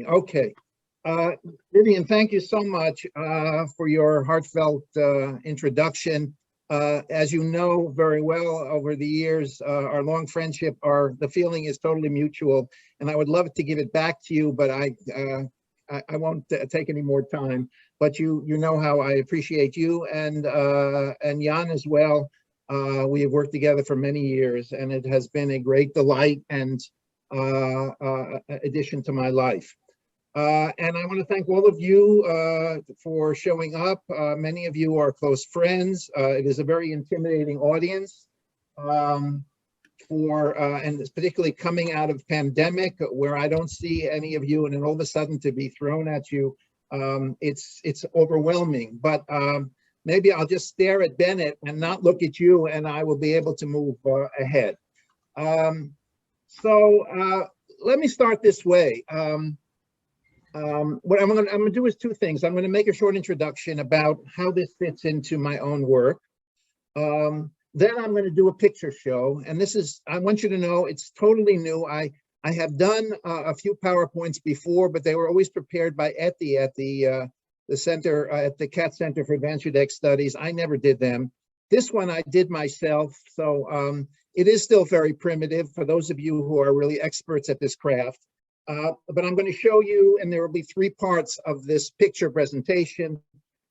Okay. Vivian, thank you so much for your heartfelt introduction. As you know very well over the years, our long friendship, the feeling is totally mutual, and I would love to give it back to you, but I won't take any more time. But you know how I appreciate you and Jan as well. We have worked together for many years, and it has been a great delight and addition to my life. And I want to thank all of you for showing up. Many of you are close friends. It is a very intimidating audience and it's particularly coming out of pandemic where I don't see any of you, and then all of a sudden to be thrown at you, it's overwhelming. But maybe I'll just stare at Bennett and not look at you, and I will be able to move ahead. So let me start this way. What I'm going to do is two things. I'm going to make a short introduction about how this fits into my own work. Then I'm going to do a picture show, and this is, I want you to know, it's totally new. I have done a few PowerPoints before, but they were always prepared by Etty at the center, at the CAT Center for Advanced Judaic Studies. I never did them. This one I did myself, so it is still very primitive for those of you who are really experts at this craft. But I'm going to show you, and there will be three parts of this picture presentation.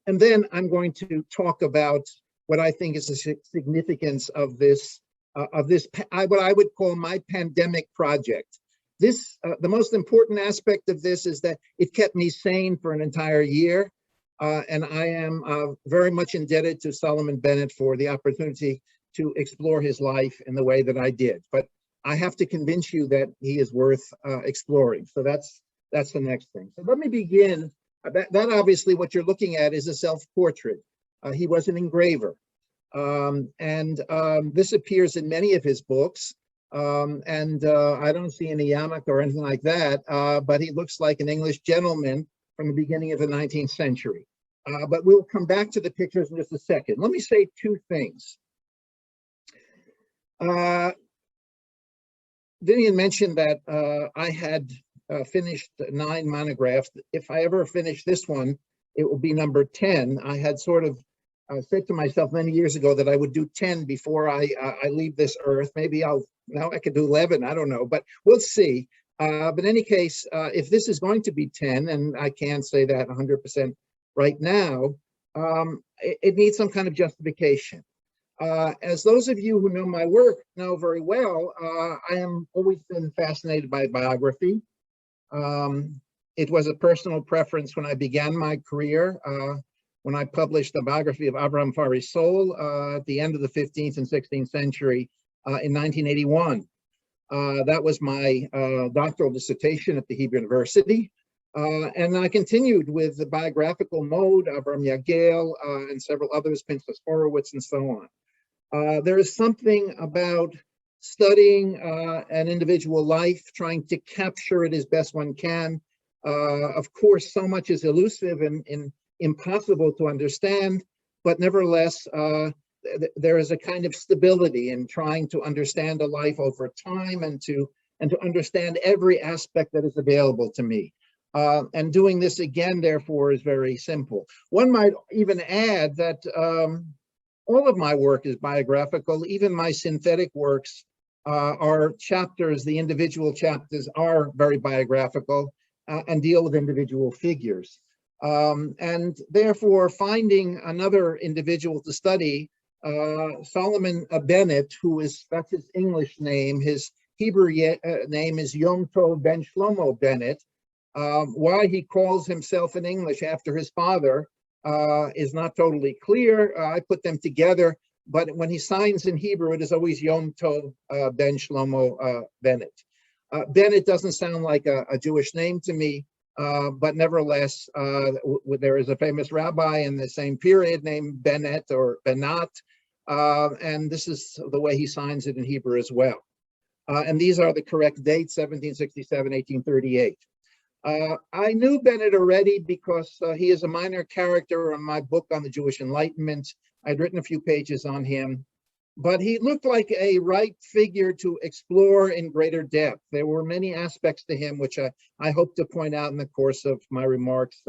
And then I'm going to talk about what I think is the significance of this, what I would call my pandemic project. This, the most important aspect of this is that it kept me sane for an entire year. And I am very much indebted to Solomon Bennett for the opportunity to explore his life in the way that I did. But I have to convince you that he is worth exploring. So that's the next thing. So let me begin. That obviously what you're looking at is a self-portrait. He was an engraver. This appears in many of his books. I don't see any yarmulke or anything like that, but he looks like an English gentleman from the beginning of the 19th century. But we'll come back to the pictures in just a second. Let me say two things. Vivian mentioned that I had finished 9 monographs. If I ever finish this one, it will be number 10. I had sort of said to myself many years ago that I would do 10 before I leave this earth. Maybe now I could do 11, I don't know, but we'll see. But in any case, if this is going to be 10, and I can't say that 100% right now, it needs some kind of justification. As those of you who know my work know very well, I am always been fascinated by biography. It was a personal preference when I began my career, when I published the biography of Abraham Farisol at the end of the 15th and 16th century in 1981. That was my doctoral dissertation at the Hebrew University. And I continued with the biographical mode, Abraham Yagel and several others, Pinchas Horowitz and so on. There is something about studying an individual life, trying to capture it as best one can. Of course, so much is elusive and impossible to understand, but nevertheless, there is a kind of stability in trying to understand a life over time and to understand every aspect that is available to me. And doing this again, therefore, is very simple. One might even add that all of my work is biographical. Even my synthetic works are chapters. The individual chapters are very biographical and deal with individual figures. And therefore, finding another individual to study, Solomon Bennett, that's his English name. His Hebrew name is Yom Tov Ben Shlomo Bennett. Why he calls himself in English after his father is not totally clear. I put them together, but when he signs in Hebrew, it is always Yom Tov Ben Shlomo Bennett. Bennett doesn't sound like a Jewish name to me, but nevertheless, there is a famous rabbi in the same period named Bennett or Benat, and this is the way he signs it in Hebrew as well. And these are the correct dates, 1767, 1838. I knew Bennett already because he is a minor character in my book on the Jewish Enlightenment. I'd written a few pages on him, but he looked like a right figure to explore in greater depth. There were many aspects to him, which I hope to point out in the course of my remarks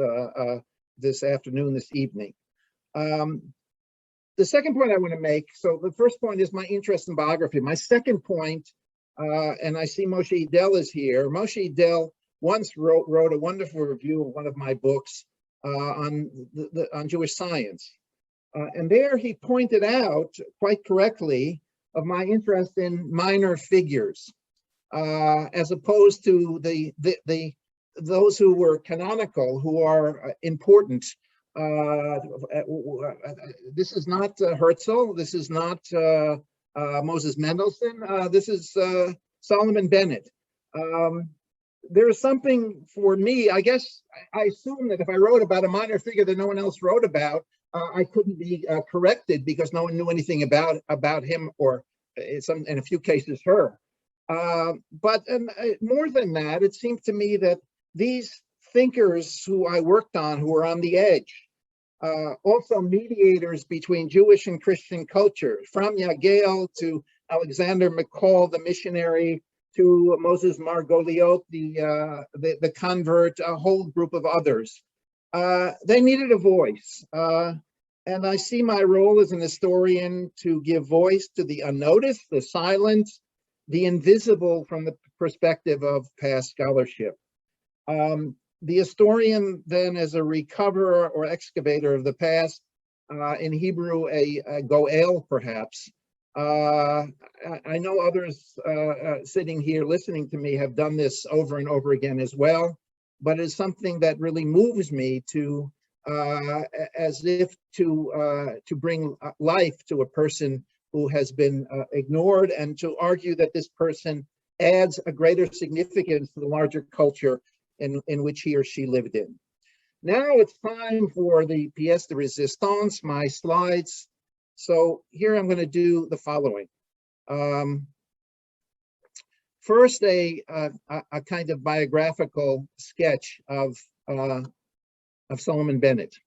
this afternoon, this evening. The second point I want to make, so the first point is my interest in biography. My second point, and I see Moshe Idel is here. Moshe Idel once wrote a wonderful review of one of my books on Jewish science. And there he pointed out, quite correctly, of my interest in minor figures, as opposed to those who were canonical, who are important. This is not Herzl. This is not Moses Mendelssohn. This is Solomon Bennett. There is something for me, I guess, I assume that if I wrote about a minor figure that no one else wrote about, I couldn't be corrected because no one knew anything about him, or in a few cases her. But more than that, it seemed to me that these thinkers who I worked on, who were on the edge, also mediators between Jewish and Christian culture, from Yagel to Alexander McCall, the missionary, to Moses Margoliot, the convert, a whole group of others. They needed a voice. And I see my role as an historian to give voice to the unnoticed, the silent, the invisible from the perspective of past scholarship. The historian then as a recoverer or excavator of the past, in Hebrew, a goel perhaps. I know others sitting here listening to me have done this over and over again as well, but it's something that really moves me to, as if to bring life to a person who has been ignored, and to argue that this person adds a greater significance to the larger culture in which he or she lived in. Now it's time for the pièce de résistance, my slides. So here I'm going to do the following. First, a kind of biographical sketch of Solomon Bennett.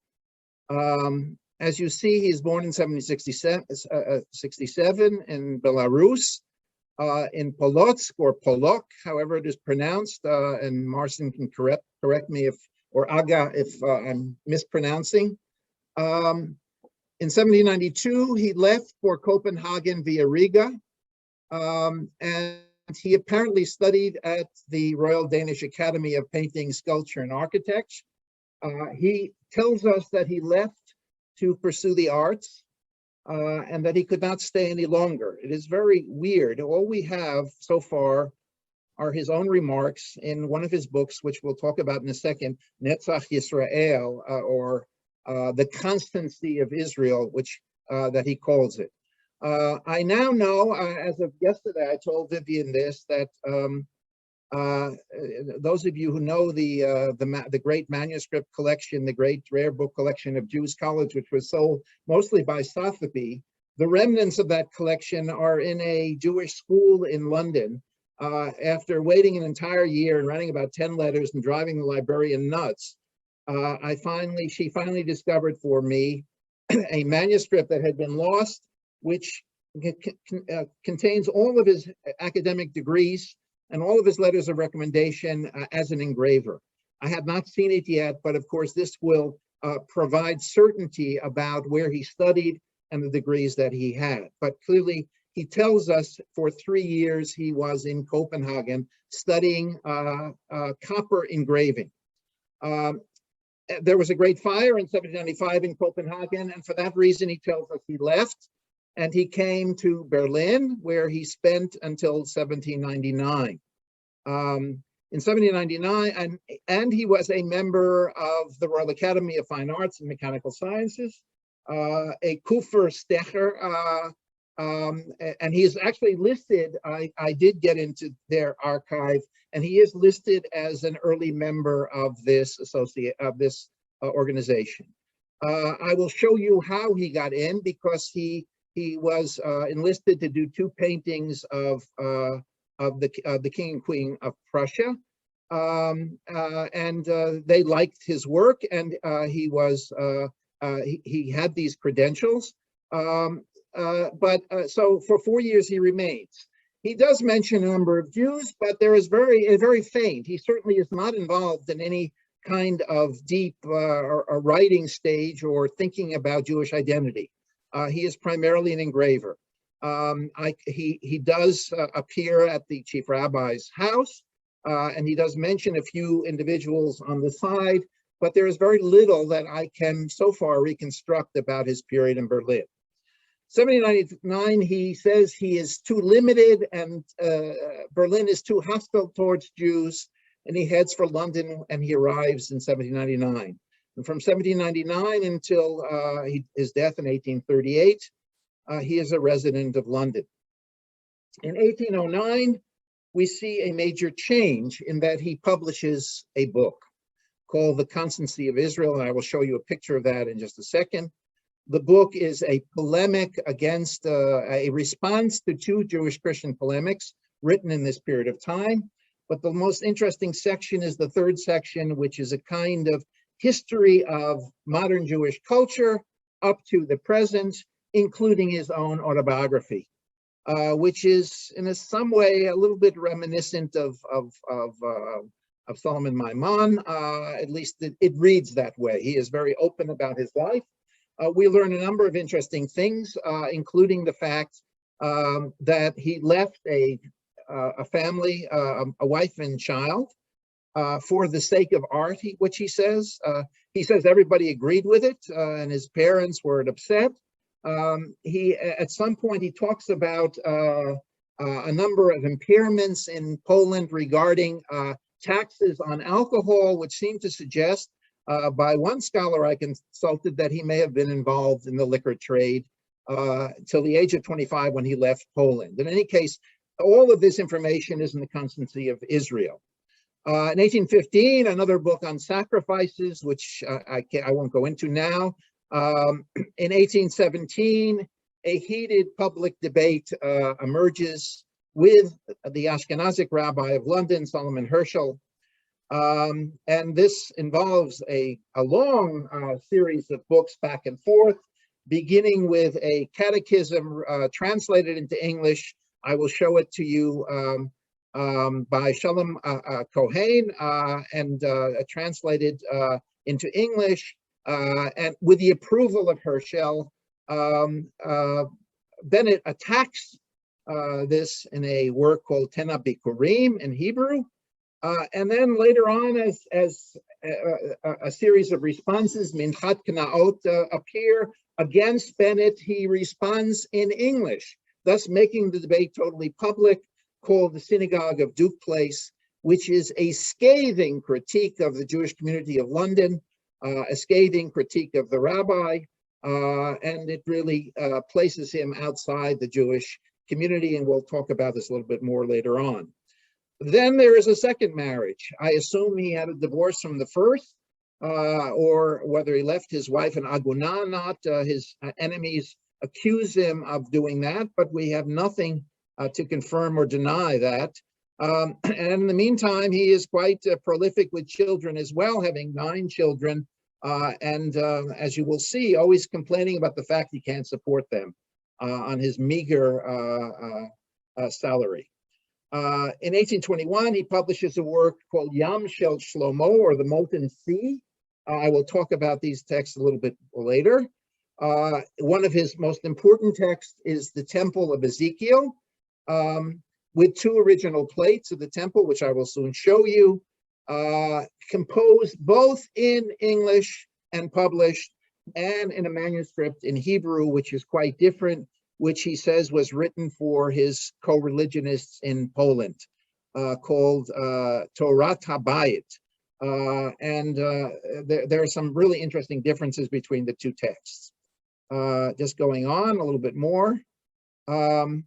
As you see, he's born in 1767 in Belarus, in Polotsk or Polok, however it is pronounced, and Marcin can correct me or Aga if I'm mispronouncing. In 1792, he left for Copenhagen via Riga, and he apparently studied at the Royal Danish Academy of Painting, Sculpture, and Architecture. He tells us that he left to pursue the arts, and that he could not stay any longer. It is very weird. All we have so far are his own remarks in one of his books, which we'll talk about in a second, Netzach Yisrael, or the Constancy of Israel, which that he calls it. I now know, as of yesterday, I told Vivian this, that those of you who know the great manuscript collection, the great rare book collection of Jews College, which was sold mostly by Sotheby, the remnants of that collection are in a Jewish school in London. After waiting an entire year and writing about 10 letters and driving the librarian nuts, she finally discovered for me a manuscript that had been lost, which contains all of his academic degrees and all of his letters of recommendation as an engraver. I have not seen it yet, but of course this will provide certainty about where he studied and the degrees that he had. But clearly he tells us for 3 years he was in Copenhagen studying copper engraving. There was a great fire in 1795 in Copenhagen, and for that reason he tells us he left. And he came to Berlin, where he spent until 1799. In 1799, and he was a member of the Royal Academy of Fine Arts and Mechanical Sciences, a Kufer Stecher, and he is actually listed, I did get into their archive, and he is listed as an early member of this organization. I will show you how he got in, because he was enlisted to do 2 paintings of the King and Queen of Prussia, and they liked his work, and he had these credentials. So for 4 years he remains. He does mention a number of Jews, but there is very faint. He certainly is not involved in any kind of deep or writing stage or thinking about Jewish identity. He is primarily an engraver. He does appear at the chief rabbi's house, and he does mention a few individuals on the side, but there is very little that I can so far reconstruct about his period in Berlin. 1799, he says he is too limited and Berlin is too hostile towards Jews, and he heads for London and he arrives in 1799. And from 1799 until his death in 1838, he is a resident of London. In 1809, we see a major change in that he publishes a book called The Constancy of Israel, and I will show you a picture of that in just a second. The book is a polemic against a response to two Jewish Christian polemics written in this period of time. But the most interesting section is the third section, which is a kind of history of modern Jewish culture up to the present, including his own autobiography, which is in some way a little bit reminiscent of Solomon Maimon. At least it reads that way. He is very open about his life. We learn a number of interesting things, including the fact that he left a family, a wife and child, for the sake of art, which he says. He says everybody agreed with it, and his parents were upset. At some point, he talks about a number of impairments in Poland regarding taxes on alcohol, which seem to suggest by one scholar I consulted that he may have been involved in the liquor trade till the age of 25 when he left Poland. In any case, all of this information is in the Constancy of Israel. In 1815, another book on sacrifices, which I won't go into now. In 1817, a heated public debate emerges with the Ashkenazic rabbi of London, Solomon Herschel. And this involves a long series of books back and forth, beginning with a catechism translated into English. I will show it to you by Shalom Cohen and translated into English. And with the approval of Herschel, Bennett attacks this in a work called Tena Bikurim in Hebrew. And then later on, as a series of responses, Minchat Knaot, appear against Bennett, he responds in English, thus making the debate totally public, called the Synagogue of Duke Place, which is a scathing critique of the Jewish community of London, a scathing critique of the rabbi, and it really places him outside the Jewish community, and we'll talk about this a little bit more later on. Then there is a second marriage. I assume he had a divorce from the first, or whether he left his wife in Aguna, not. His enemies accuse him of doing that, but we have nothing to confirm or deny that. And in the meantime, he is quite prolific with children as well, having 9 children, and as you will see, always complaining about the fact he can't support them on his meager salary. In 1821, he publishes a work called Yam Shel Shlomo, or the Molten Sea. I will talk about these texts a little bit later. One of his most important texts is the Temple of Ezekiel, with 2 original plates of the temple, which I will soon show you, composed both in English and published, and in a manuscript in Hebrew, which is quite different, which he says was written for his co-religionists in Poland, called Torah Habayit. And there are some really interesting differences between the 2 texts. Just going on a little bit more. In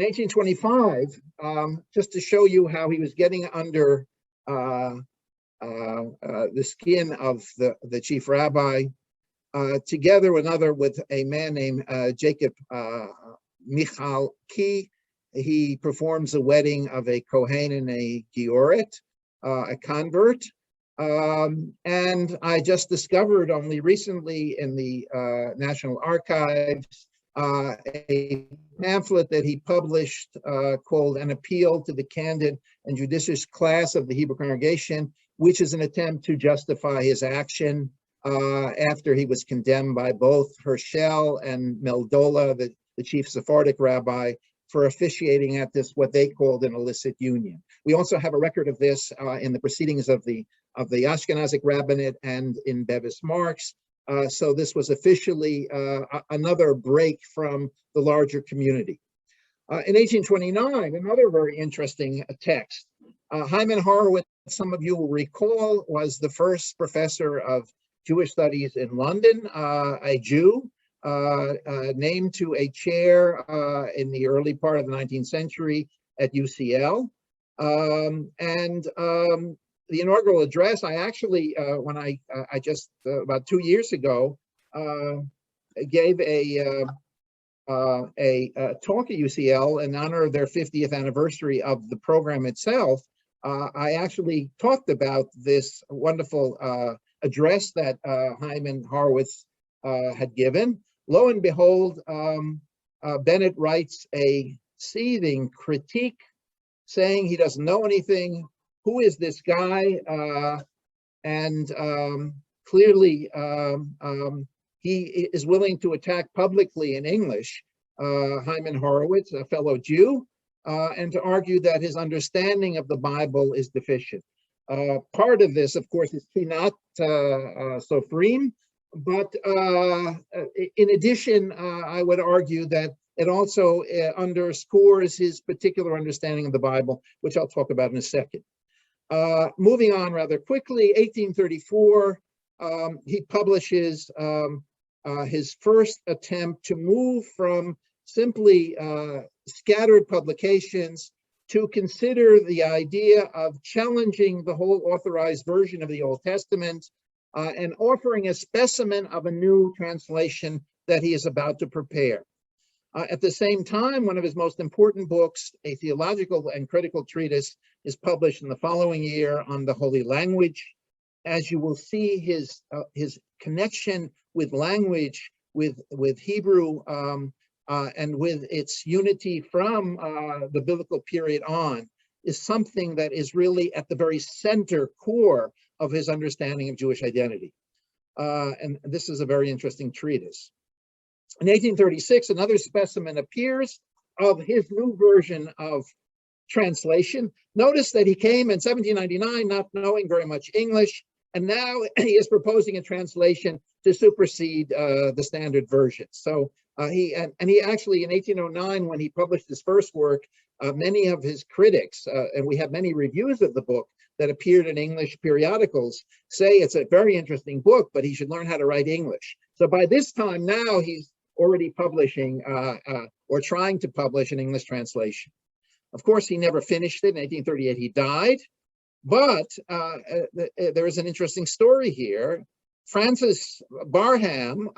1825, just to show you how he was getting under the skin of the chief rabbi, together with a man named Jacob Michal Ki, he performs a wedding of a Kohen and a Gioret, a convert. And I just discovered only recently in the National Archives a pamphlet that he published called An Appeal to the Candid and Judicious Class of the Hebrew Congregation, which is an attempt to justify his action after he was condemned by both Herschel and Meldola, the chief Sephardic rabbi, for officiating at this, what they called an illicit union. We also have a record of this in the proceedings of the Ashkenazic rabbinate and in Bevis Marks. So this was officially another break from the larger community. In 1829, another very interesting text. Hyman Horowitz, some of you will recall, was the first professor of Jewish studies in London, a Jew, named to a chair in the early part of the 19th century at UCL. The inaugural address, I actually, when I just about 2 years ago, gave a talk at UCL in honor of their 50th anniversary of the program itself. I actually talked about this wonderful address that Hyman Horowitz had given. Lo and behold, Bennett writes a scathing critique saying he doesn't know anything. Who is this guy? Clearly, he is willing to attack publicly in English Hyman Horowitz, a fellow Jew, and to argue that his understanding of the Bible is deficient. Part of this, of course, is Kinat Sofrim, but in addition, I would argue that it also underscores his particular understanding of the Bible, which I'll talk about in a second. Moving on rather quickly, 1834, he publishes his first attempt to move from simply scattered publications to consider the idea of challenging the whole authorized version of the Old Testament and offering a specimen of a new translation that he is about to prepare. At the same time, one of his most important books, a theological and critical treatise, is published in the following year on the Holy Language. As you will see, his connection with language, with Hebrew, and with its unity from the biblical period on, is something that is really at the very center core of his understanding of Jewish identity. And this is a very interesting treatise. In 1836, another specimen appears of his new version of translation. Notice that he came in 1799 not knowing very much English, and now he is proposing a translation to supersede the standard version. So he actually, in 1809, when he published his first work, many of his critics, and we have many reviews of the book that appeared in English periodicals, say it's a very interesting book, but he should learn how to write English. So by this time now, he's already publishing or trying to publish an English translation. Of course, he never finished it. In 1838, he died. But there is an interesting story here. Francis Barham,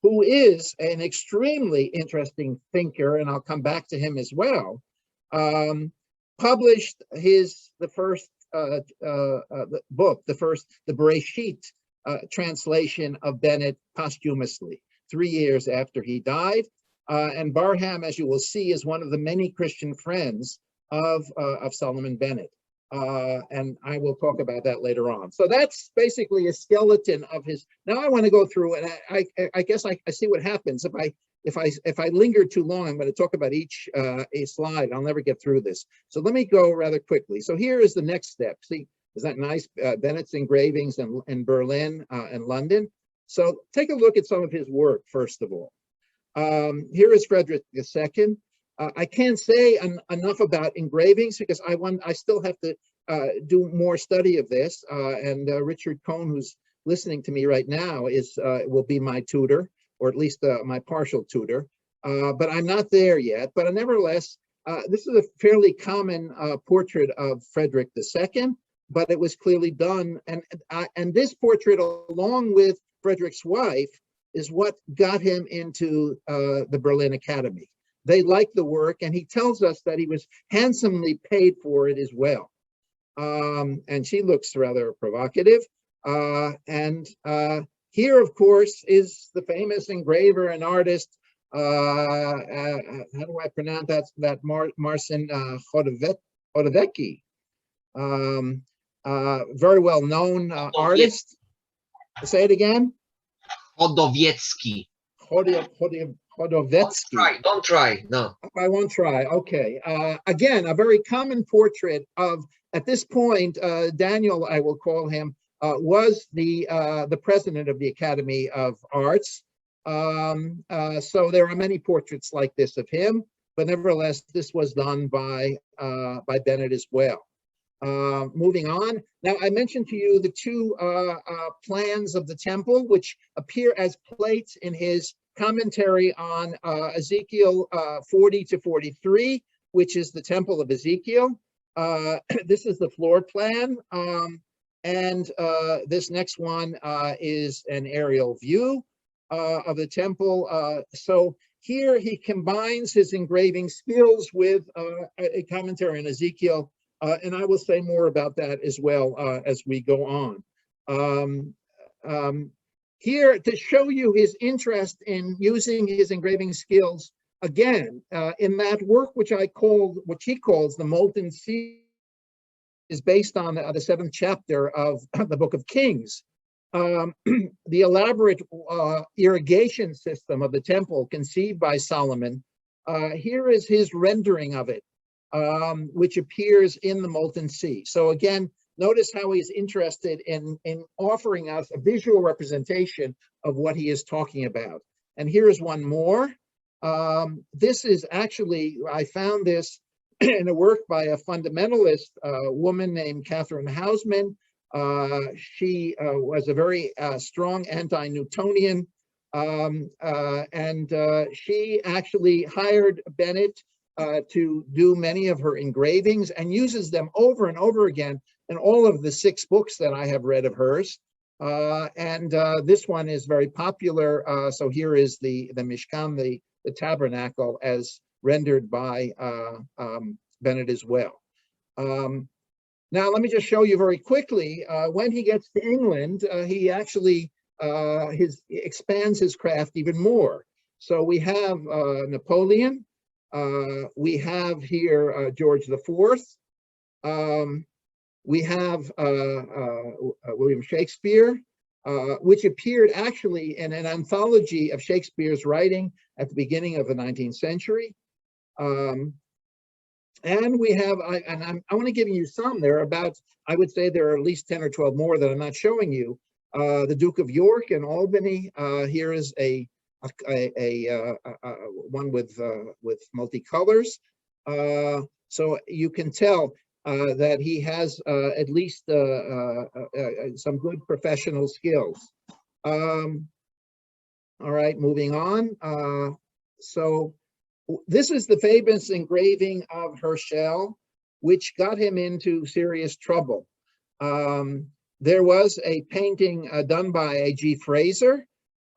who is an extremely interesting thinker, and I'll come back to him as well, published the first book, the Bereshit translation of Bennett posthumously, 3 years after he died. And Barham, as you will see, is one of the many Christian friends of Solomon Bennett. And I will talk about that later on. So that's basically a skeleton of his. Now I want to go through, and I guess I see what happens if I linger too long. I'm going to talk about each a slide. I'll never get through this. So let me go rather quickly. So here is the next step. See, is that nice? Bennett's engravings in Berlin and London. So take a look at some of his work first of all. Here is Frederick II. I can't say enough about engravings because I still have to do more study of this. And Richard Cohn, who's listening to me right now, will be my tutor, or at least my partial tutor. But I'm not there yet. But nevertheless, this is a fairly common portrait of Frederick II, but it was clearly done. And this portrait, along with Frederick's wife, is what got him into the Berlin Academy. They liked the work, and he tells us that he was handsomely paid for it as well. And she looks rather provocative. Here, of course, is the famous engraver and artist How do I pronounce that Marcin Chodovecki, very well known artist. Say it again. Chodowiecki. Chodovecki. Don't try. No. I won't try. Okay. Again, a very common portrait of, at this point, Daniel, I will call him, was the president of the Academy of Arts. So there are many portraits like this of him, but nevertheless, this was done by Bennett as well. Moving on. Now, I mentioned to you the two plans of the temple, which appear as plates in his commentary on Ezekiel 40 to 43, which is the Temple of Ezekiel. This is the floor plan. And this next one is an aerial view of the temple. So here he combines his engraving skills with a commentary on Ezekiel. And I will say more about that as well as we go on. Here, to show you his interest in using his engraving skills, again, in that work which he calls the Molten Sea, is based on the 7th chapter of the Book of Kings. The elaborate irrigation system of the temple conceived by Solomon, here is his rendering of it, which appears in the Molten Sea. So again, notice how he's interested in offering us a visual representation of what he is talking about. And here is one more. This is actually, I found this in a work by a fundamentalist woman named Catherine Hausman. She was a very strong anti-Newtonian, and she actually hired Bennett to do many of her engravings and uses them over and over again in all of the 6 books that I have read of hers. And this one is very popular. So here is the Mishkan, the tabernacle, as rendered by Bennett as well. Now, let me just show you very quickly. When he gets to England, he actually expands his craft even more. So we have Napoleon. We have here George IV. We have William Shakespeare, which appeared actually in an anthology of Shakespeare's writing at the beginning of the 19th century. And we have, I want to give you some. There are about, I would say there are at least 10 or 12 more that I'm not showing you. The Duke of York in Albany. Here is a one with multicolors. So you can tell that he has at least some good professional skills. All right, moving on. So this is the famous engraving of Herschel, which got him into serious trouble. There was a painting done by A.G. Fraser.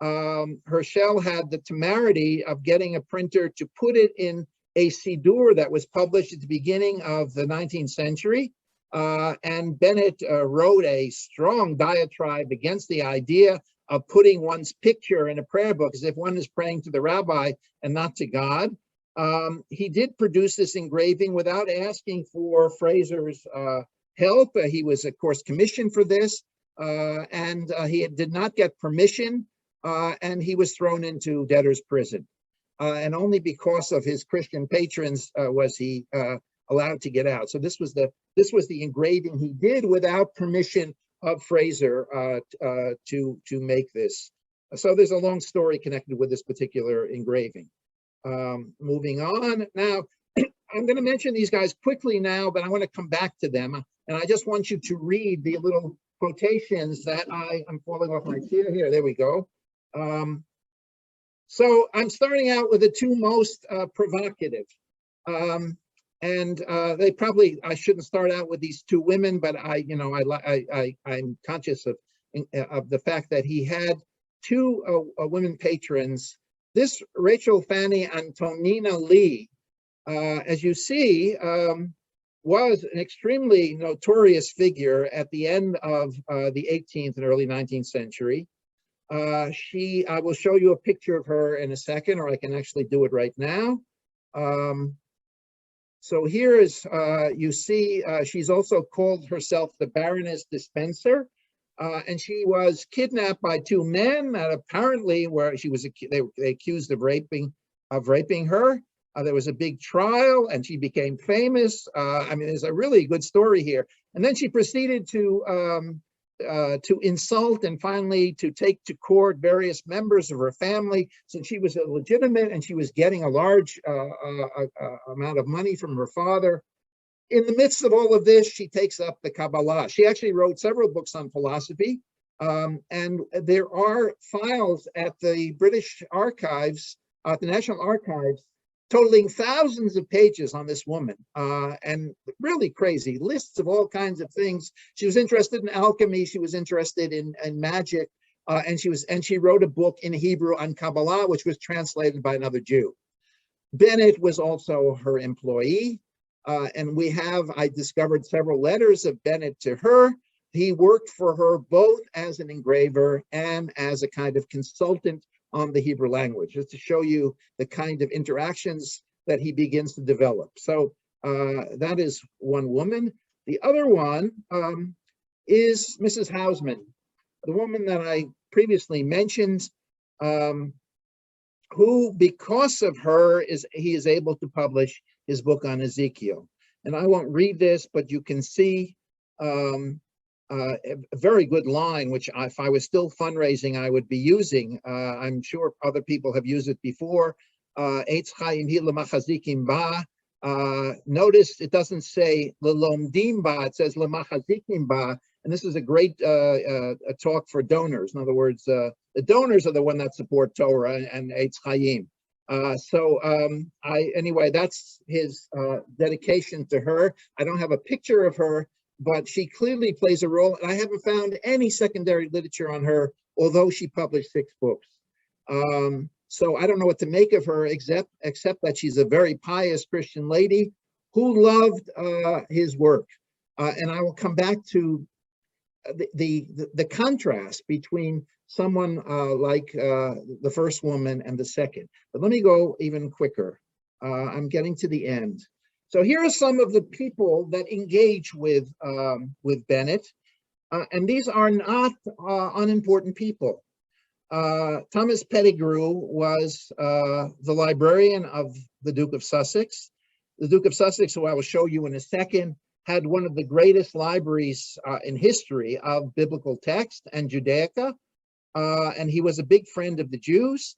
Herschel had the temerity of getting a printer to put it in a Siddur that was published at the beginning of the 19th century. And Bennett wrote a strong diatribe against the idea of putting one's picture in a prayer book as if one is praying to the rabbi and not to God. He did produce this engraving without asking for Fraser's help. He was, of course, commissioned for this, and he did not get permission, and he was thrown into debtor's prison. And only because of his Christian patrons was he allowed to get out. So this was the engraving he did without permission of Fraser to make this. So there's a long story connected with this particular engraving. Moving on now, I'm going to mention these guys quickly now, but I want to come back to them, and I just want you to read the little quotations that I'm falling off my chair here. There we go. So I'm starting out with the two most provocative. And they probably, I shouldn't start out with these two women, but I'm conscious of the fact that he had two women patrons. This Rachel Fanny Antonina Lee, as you see, was an extremely notorious figure at the end of the 18th and early 19th century. I will show you a picture of her in a second, or I can actually do it right now. So here is, you see, she's also called herself the Baroness Dispenser, and she was kidnapped by two men that apparently they accused of raping her. There was a big trial, and she became famous. I mean, there's a really good story here. And then she proceeded to insult and finally to take to court various members of her family, since she was illegitimate and she was getting a large amount of money from her father. In the midst of all of this, she takes up the Kabbalah. She actually wrote several books on philosophy, and there are files at the British Archives, at the National Archives, totaling thousands of pages on this woman, and really crazy lists of all kinds of things. She was interested in alchemy. She was interested in magic, and she wrote a book in Hebrew on Kabbalah, which was translated by another Jew. Bennett was also her employee, and I discovered several letters of Bennett to her. He worked for her both as an engraver and as a kind of consultant on the Hebrew language, just to show you the kind of interactions that he begins to develop. So that is one woman. The other one is Mrs. Hausman, the woman that I previously mentioned, who, because of her, he is able to publish his book on Ezekiel. And I won't read this, but you can see a very good line, which if I was still fundraising, I would be using. I'm sure other people have used it before. Eitz Chaim hi lemachazikim ba. Notice it doesn't say lelomdim ba, it says lemachazikim ba. And this is a great a talk for donors. In other words, the donors are the one that support Torah and Eitz Chaim. Anyway, that's his dedication to her. I don't have a picture of her, but she clearly plays a role. And I haven't found any secondary literature on her, although she published 6 books. So I don't know what to make of her, except that she's a very pious Christian lady who loved his work. And I will come back to the contrast between someone like the first woman and the second. But let me go even quicker. I'm getting to the end. So here are some of the people that engage with Bennett, and these are not unimportant people. Thomas Pettigrew was the librarian of the Duke of Sussex. The Duke of Sussex, who I will show you in a second, had one of the greatest libraries in history of biblical text and Judaica, and he was a big friend of the Jews.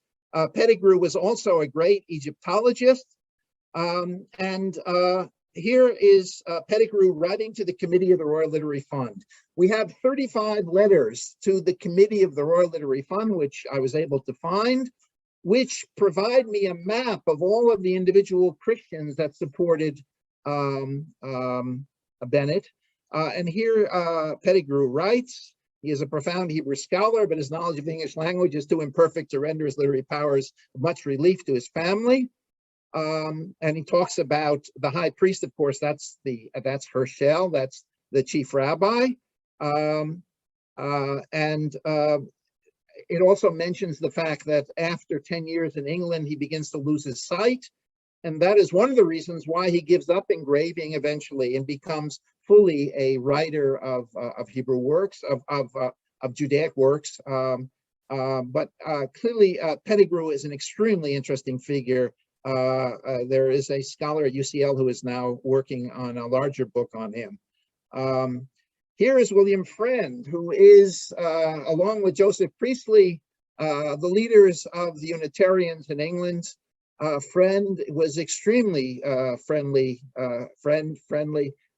Pettigrew was also a great Egyptologist. Here is Pettigrew writing to the Committee of the Royal Literary Fund. We have 35 letters to the Committee of the Royal Literary Fund, which I was able to find, which provide me a map of all of the individual Christians that supported Bennett. And here Pettigrew writes, he is a profound Hebrew scholar, but his knowledge of the English language is too imperfect to render his literary powers of much relief to his family. And he talks about the high priest, of course, that's Herschel, that's the chief rabbi. It also mentions the fact that after 10 years in England, he begins to lose his sight. And that is one of the reasons why he gives up engraving eventually and becomes fully a writer of Hebrew works, of Judaic works. But clearly, Pettigrew is an extremely interesting figure. There is a scholar at UCL who is now working on a larger book on him. Here is William Friend, who is, along with Joseph Priestley, the leaders of the Unitarians in England. Friend was extremely friendly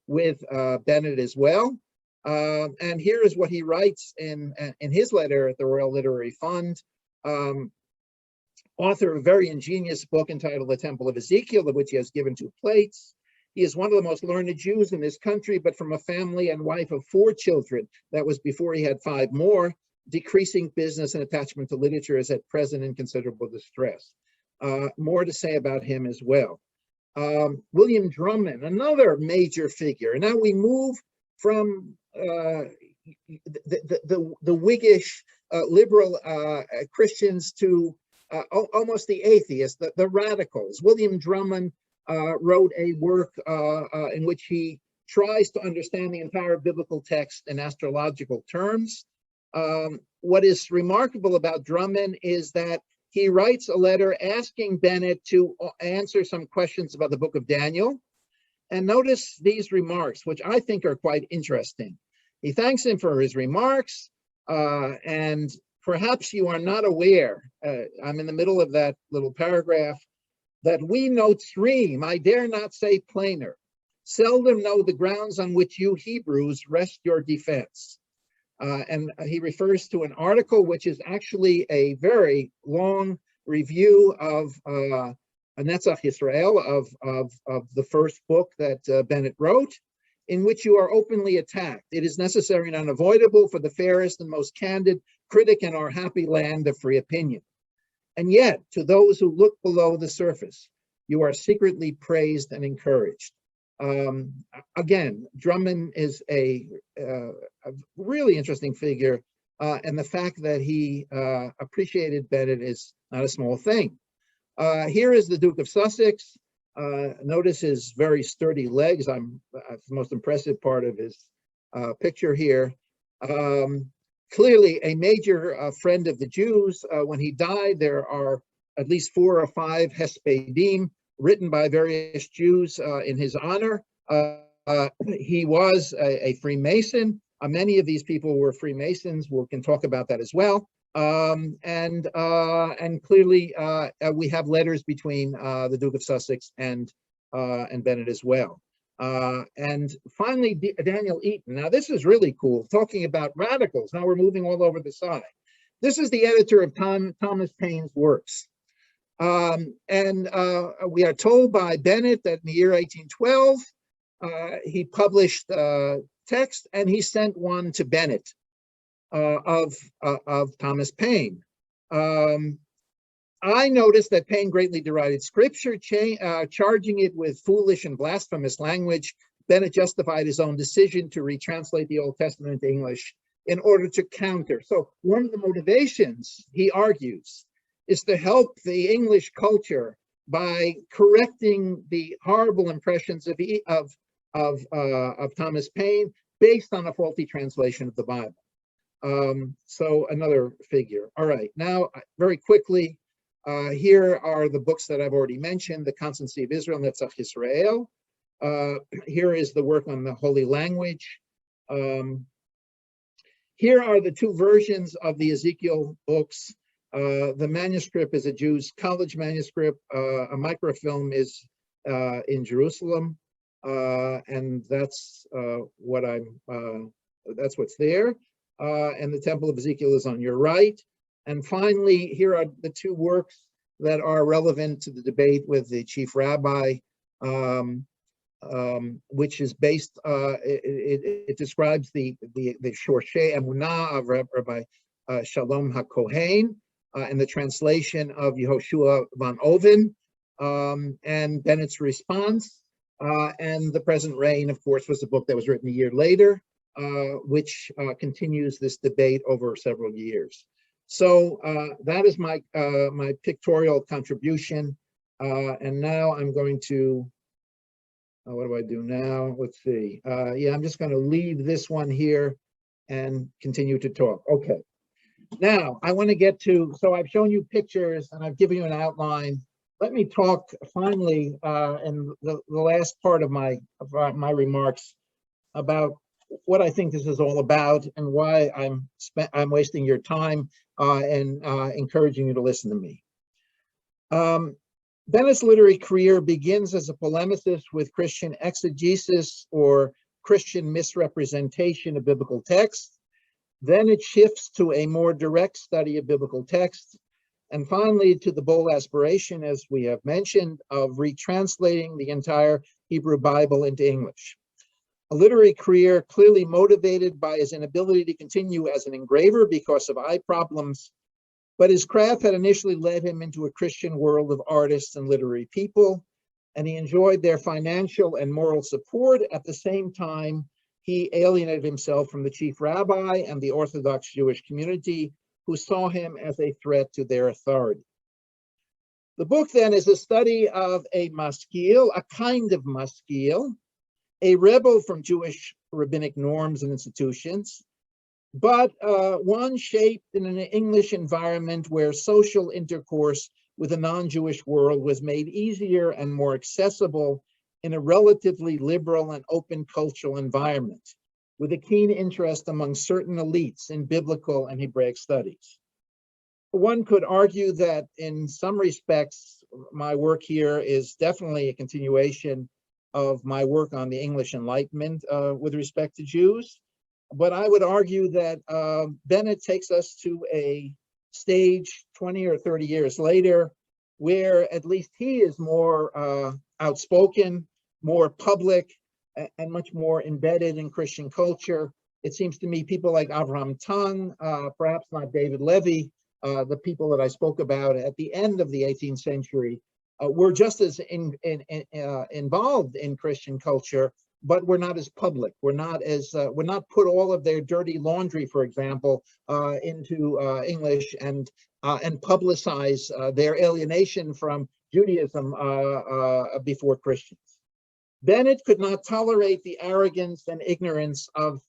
with Bennett as well. And here is what he writes in his letter at the Royal Literary Fund. Author of a very ingenious book entitled The Temple of Ezekiel, of which he has given 2 plates. He is one of the most learned Jews in this country, but from a family and wife of 4 children. That was before he had 5 more. Decreasing business and attachment to literature is at present in considerable distress. More to say about him as well. William Drummond, another major figure. Now we move from the Whiggish liberal Christians to almost the atheists, the radicals. William Drummond wrote a work in which he tries to understand the entire biblical text in astrological terms. What is remarkable about Drummond is that he writes a letter asking Bennett to answer some questions about the book of Daniel. And notice these remarks, which I think are quite interesting. He thanks him for his remarks, and perhaps you are not aware, I'm in the middle of that little paragraph, that we notes ream, I dare not say plainer, seldom know the grounds on which you Hebrews rest your defense. And he refers to an article which is actually a very long review of Netzach Israel, of the first book that Bennett wrote, in which you are openly attacked. It is necessary and unavoidable for the fairest and most candid critic in our happy land of free opinion. And yet, to those who look below the surface, you are secretly praised and encouraged. Again, Drummond is a really interesting figure, and the fact that he appreciated Bennett is not a small thing. Here is the Duke of Sussex. Notice his very sturdy legs. That's the most impressive part of his picture here. Clearly a major friend of the Jews. When he died, there are at least 4 or 5 hespedim written by various Jews in his honor. He was a Freemason. Many of these people were Freemasons. We can talk about that as well. And clearly we have letters between the Duke of Sussex and Bennett as well. And finally, Daniel Eaton. Now, this is really cool, talking about radicals. Now we're moving all over the side. This is the editor of Thomas Paine's works. And we are told by Bennett that in the year 1812, he published text, and he sent one to Bennett of Thomas Paine. I noticed that Paine greatly derided scripture, charging it with foolish and blasphemous language. Bennett justified his own decision to retranslate the Old Testament into English in order to counter. So one of the motivations, he argues, is to help the English culture by correcting the horrible impressions of Thomas Paine based on a faulty translation of the Bible. So another figure. All right, now very quickly, here are the books that I've already mentioned: the Constancy of Israel, Netzach Israel. Here is the work on the Holy Language. Here are the 2 versions of the Ezekiel books. The manuscript is a Jews' college manuscript. A microfilm is in Jerusalem, and that's that's what's there. And the Temple of Ezekiel is on your right. And finally, here are the 2 works that are relevant to the debate with the chief rabbi, which is based. It describes the Shorshei Emunah of Rabbi Shalom HaKohen, and the translation of Yehoshua van Oven, and Bennett's response. And The Present Reign, of course, was a book that was written a year later, which continues this debate over several years. So that is my my pictorial contribution. And now I'm going to, what do I do now? Let's see. Yeah, I'm just going to leave this one here and continue to talk. Okay. Now I want to get to, so I've shown you pictures and I've given you an outline. Let me talk finally in the last part of my remarks about what I think this is all about and why I'm wasting your time and encouraging you to listen to me. Bennett's literary career begins as a polemicist with Christian exegesis or Christian misrepresentation of biblical texts. Then it shifts to a more direct study of biblical texts, and finally to the bold aspiration, as we have mentioned, of retranslating the entire Hebrew Bible into English. A literary career clearly motivated by his inability to continue as an engraver because of eye problems, but his craft had initially led him into a Christian world of artists and literary people, and he enjoyed their financial and moral support. At the same time, he alienated himself from the chief rabbi and the Orthodox Jewish community who saw him as a threat to their authority. The book then is a study of a maskil, a kind of maskil, a rebel from Jewish rabbinic norms and institutions, but one shaped in an English environment where social intercourse with a non-Jewish world was made easier and more accessible in a relatively liberal and open cultural environment, with a keen interest among certain elites in biblical and Hebraic studies. One could argue that in some respects, my work here is definitely a continuation of my work on the English Enlightenment with respect to Jews. But I would argue that Bennett takes us to a stage 20 or 30 years later, where at least he is more outspoken, more public, and much more embedded in Christian culture. It seems to me people like Avraham Tang, perhaps not David Levy, the people that I spoke about at the end of the 18th century, were just as involved in Christian culture, but we're not as public. We're not put all of their dirty laundry, for example, into English and publicize their alienation from Judaism before Christians. Bennett could not tolerate the arrogance and ignorance of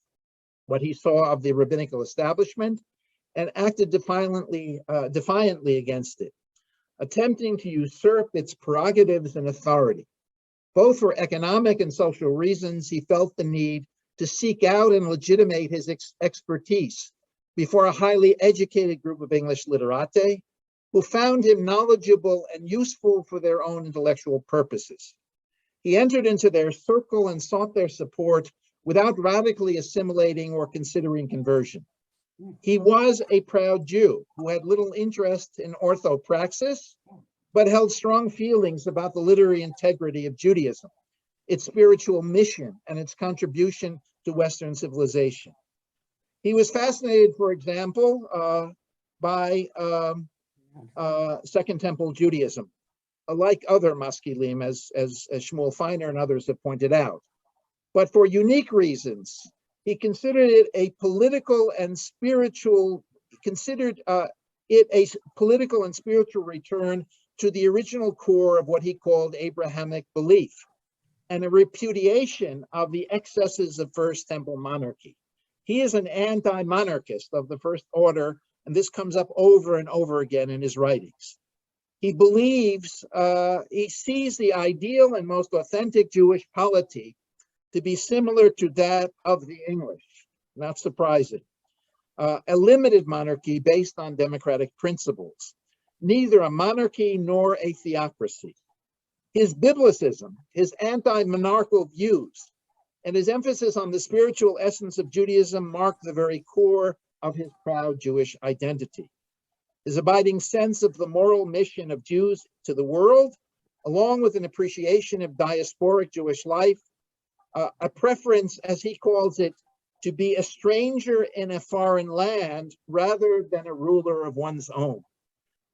what he saw of the rabbinical establishment and acted defiantly against it, attempting to usurp its prerogatives and authority. Both for economic and social reasons, he felt the need to seek out and legitimate his expertise before a highly educated group of English literati who found him knowledgeable and useful for their own intellectual purposes. He entered into their circle and sought their support without radically assimilating or considering conversion. He was a proud Jew who had little interest in orthopraxis, but held strong feelings about the literary integrity of Judaism, its spiritual mission, and its contribution to Western civilization. He was fascinated, for example, by Second Temple Judaism, like other maskilim, as Shmuel Feiner and others have pointed out. But for unique reasons, he considered it a political and spiritual return to the original core of what he called Abrahamic belief, and a repudiation of the excesses of First Temple monarchy. He is an anti-monarchist of the first order, and this comes up over and over again in his writings. He believes, he sees the ideal and most authentic Jewish polity to be similar to that of the English, not surprising. A limited monarchy based on democratic principles, neither a monarchy nor a theocracy. His biblicism, his anti-monarchical views, and his emphasis on the spiritual essence of Judaism mark the very core of his proud Jewish identity. His abiding sense of the moral mission of Jews to the world, along with an appreciation of diasporic Jewish life, a preference, as he calls it, to be a stranger in a foreign land rather than a ruler of one's own.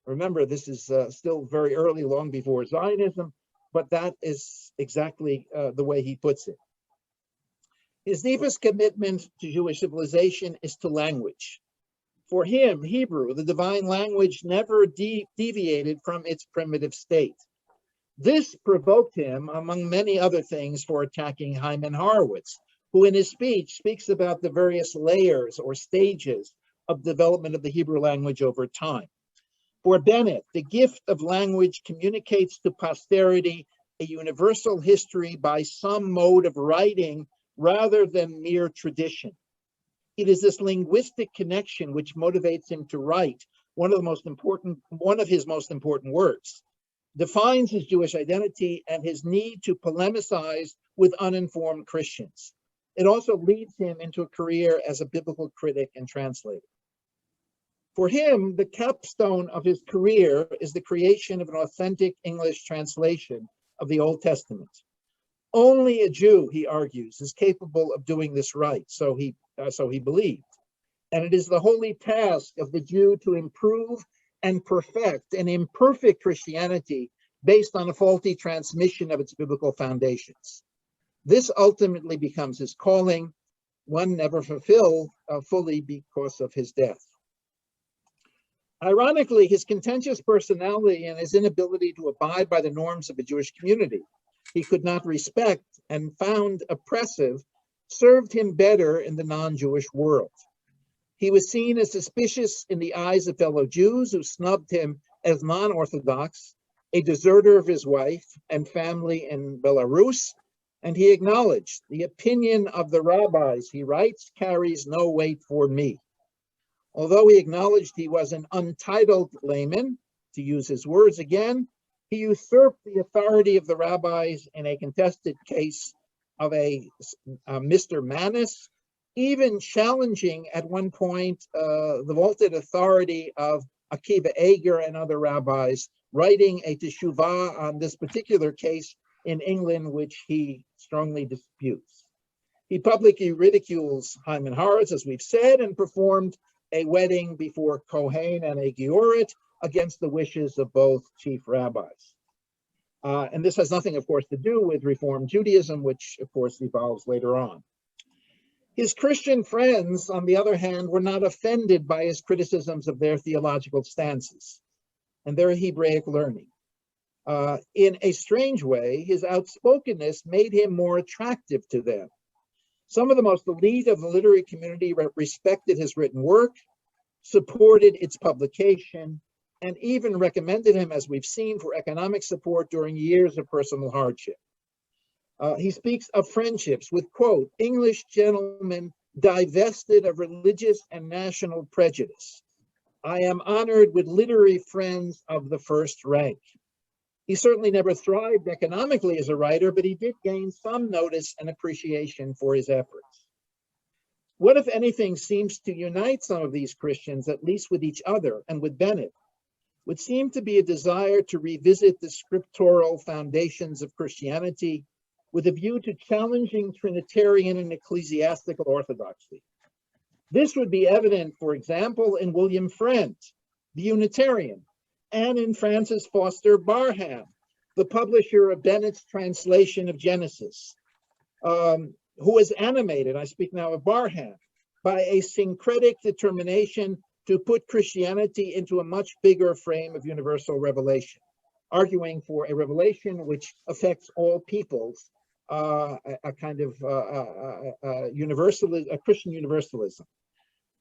Remember, this is still very early, long before Zionism, but that is exactly the way he puts it. His deepest commitment to Jewish civilization is to language. For him, Hebrew, the divine language, never deviated from its primitive state. This provoked him, among many other things, for attacking Hyman Horowitz, who in his speech speaks about the various layers or stages of development of the Hebrew language over time. For Bennett, the gift of language communicates to posterity a universal history by some mode of writing rather than mere tradition. It is this linguistic connection which motivates him to write one of his most important works, defines his Jewish identity and his need to polemicize with uninformed Christians. It also leads him into a career as a biblical critic and translator. For him, the capstone of his career is the creation of an authentic English translation of the Old Testament. Only a Jew, he argues, is capable of doing this right, so he believed. And it is the holy task of the Jew to improve and perfect an imperfect Christianity based on a faulty transmission of its biblical foundations. This ultimately becomes his calling, one never fulfilled fully because of his death. Ironically, his contentious personality and his inability to abide by the norms of a Jewish community he could not respect and found oppressive served him better in the non-Jewish world. He was seen as suspicious in the eyes of fellow Jews who snubbed him as non-Orthodox, a deserter of his wife and family in Belarus, and he acknowledged, the opinion of the rabbis, he writes, carries no weight for me. Although he acknowledged he was an untitled layman, to use his words again, he usurped the authority of the rabbis in a contested case of a Mr. Manis, even challenging at one point the vaulted authority of Akiva Eger and other rabbis, writing a teshuvah on this particular case in England, which he strongly disputes. He publicly ridicules Hyman Haaretz, as we've said, and performed a wedding before Kohen and a Giorit against the wishes of both chief rabbis. And this has nothing, of course, to do with Reform Judaism, which, of course, evolves later on. His Christian friends, on the other hand, were not offended by his criticisms of their theological stances and their Hebraic learning. In a strange way, his outspokenness made him more attractive to them. Some of the most elite of the literary community respected his written work, supported its publication, and even recommended him, as we've seen, for economic support during years of personal hardship. He speaks of friendships with, quote, English gentlemen divested of religious and national prejudice. I am honored with literary friends of the first rank. He certainly never thrived economically as a writer, but he did gain some notice and appreciation for his efforts. What, if anything, seems to unite some of these Christians, at least with each other and with Bennett, would seem to be a desire to revisit the scriptural foundations of Christianity with a view to challenging Trinitarian and ecclesiastical orthodoxy. This would be evident, for example, in William Friend, the Unitarian, and in Francis Foster Barham, the publisher of Bennett's translation of Genesis, who was animated, I speak now of Barham, by a syncretic determination to put Christianity into a much bigger frame of universal revelation, arguing for a revelation which affects all peoples, a kind of a Christian universalism.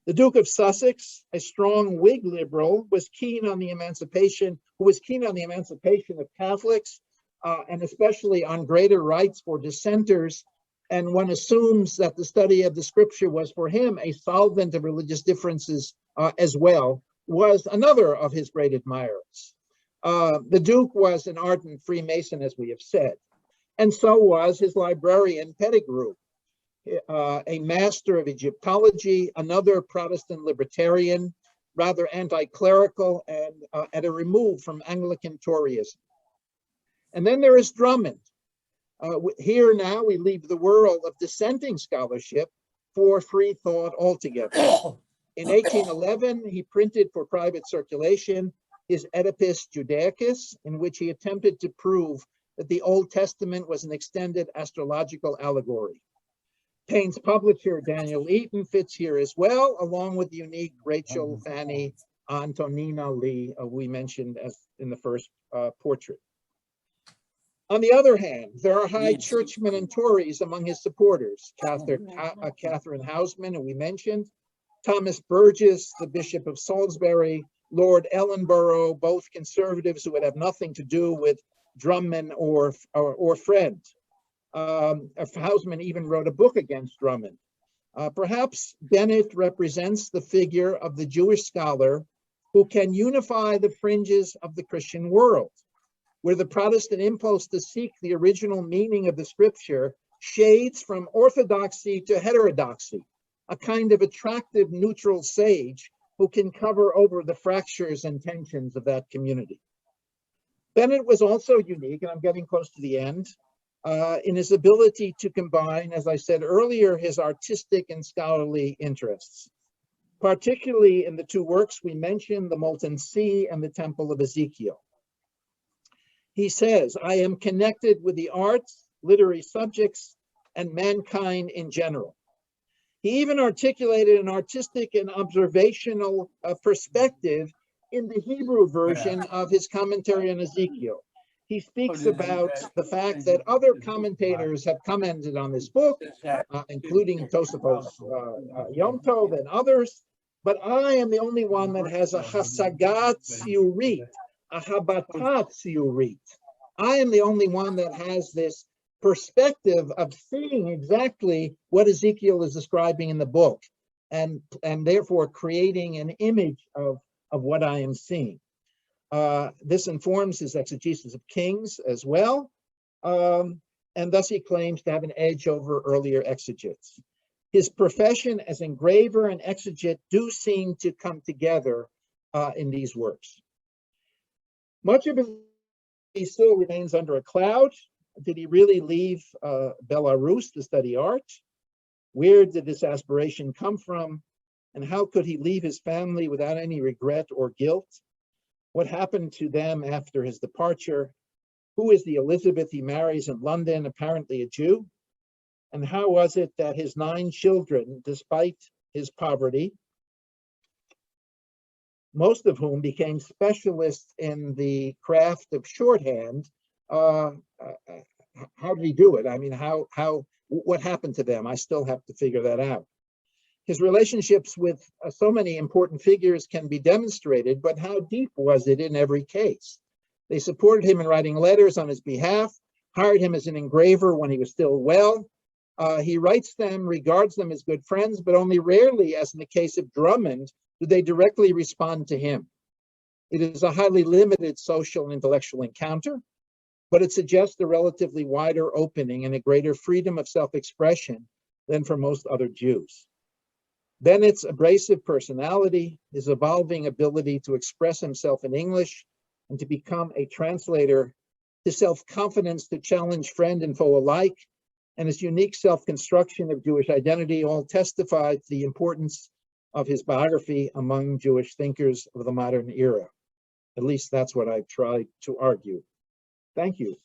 The Duke of Sussex, a strong Whig liberal, was keen on the emancipation of Catholics, and especially on greater rights for dissenters. And one assumes that the study of the scripture was for him a solvent of religious differences as well, was another of his great admirers. The Duke was an ardent Freemason, as we have said, and so was his librarian Pettigrew, a master of Egyptology, another Protestant libertarian, rather anti-clerical and at a remove from Anglican Toryism. And then there is Drummond. Here now we leave the world of dissenting scholarship for free thought altogether. In 1811, he printed for private circulation his Oedipus Judaicus, in which he attempted to prove that the Old Testament was an extended astrological allegory. Payne's publisher, Daniel Eaton, fits here as well, along with the unique Rachel Fanny Antonina Lee, we mentioned as in the first portrait. On the other hand, there are high churchmen and Tories among his supporters. Catherine Houseman, who we mentioned, Thomas Burgess, the Bishop of Salisbury, Lord Ellenborough, both conservatives who would have nothing to do with Drummond or Friend. Houseman even wrote a book against Drummond. Perhaps Bennett represents the figure of the Jewish scholar who can unify the fringes of the Christian world, where the Protestant impulse to seek the original meaning of the scripture shades from orthodoxy to heterodoxy, a kind of attractive neutral sage who can cover over the fractures and tensions of that community. Bennett was also unique, and I'm getting close to the end, in his ability to combine, as I said earlier, his artistic and scholarly interests, particularly in the two works we mentioned, The Molten Sea and the Temple of Ezekiel. He says, I am connected with the arts, literary subjects, and mankind in general. He even articulated an artistic and observational perspective in the Hebrew version of his commentary on Ezekiel. He speaks about the fact that other commentators have commented on this book, including Tosafos Yom Tov and others, but I am the only one that has a hasagat tsiurit, a habatat tsiurit. I am the only one that has this perspective of seeing exactly what Ezekiel is describing in the book, and therefore creating an image of what I am seeing. This informs his exegesis of Kings as well, and thus he claims to have an edge over earlier exegetes. His profession as engraver and exegete do seem to come together in these works. Much of he still remains under a cloud. Did he really leave Belarus to study art? Where did this aspiration come from? And how could he leave his family without any regret or guilt? What happened to them after his departure? Who is the Elizabeth he marries in London, apparently a Jew? And how was it that his 9 children, despite his poverty, most of whom became specialists in the craft of shorthand, how did he do it? I mean, what happened to them? I still have to figure that out. His relationships with so many important figures can be demonstrated, but how deep was it in every case? They supported him in writing letters on his behalf, hired him as an engraver when he was still well. He writes them, regards them as good friends, but only rarely, as in the case of Drummond, do they directly respond to him. It is a highly limited social and intellectual encounter, but it suggests a relatively wider opening and a greater freedom of self-expression than for most other Jews. Bennett's abrasive personality, his evolving ability to express himself in English and to become a translator, his self-confidence to challenge friend and foe alike, and his unique self-construction of Jewish identity all testify to the importance of his biography among Jewish thinkers of the modern era. At least that's what I've tried to argue. Thank you.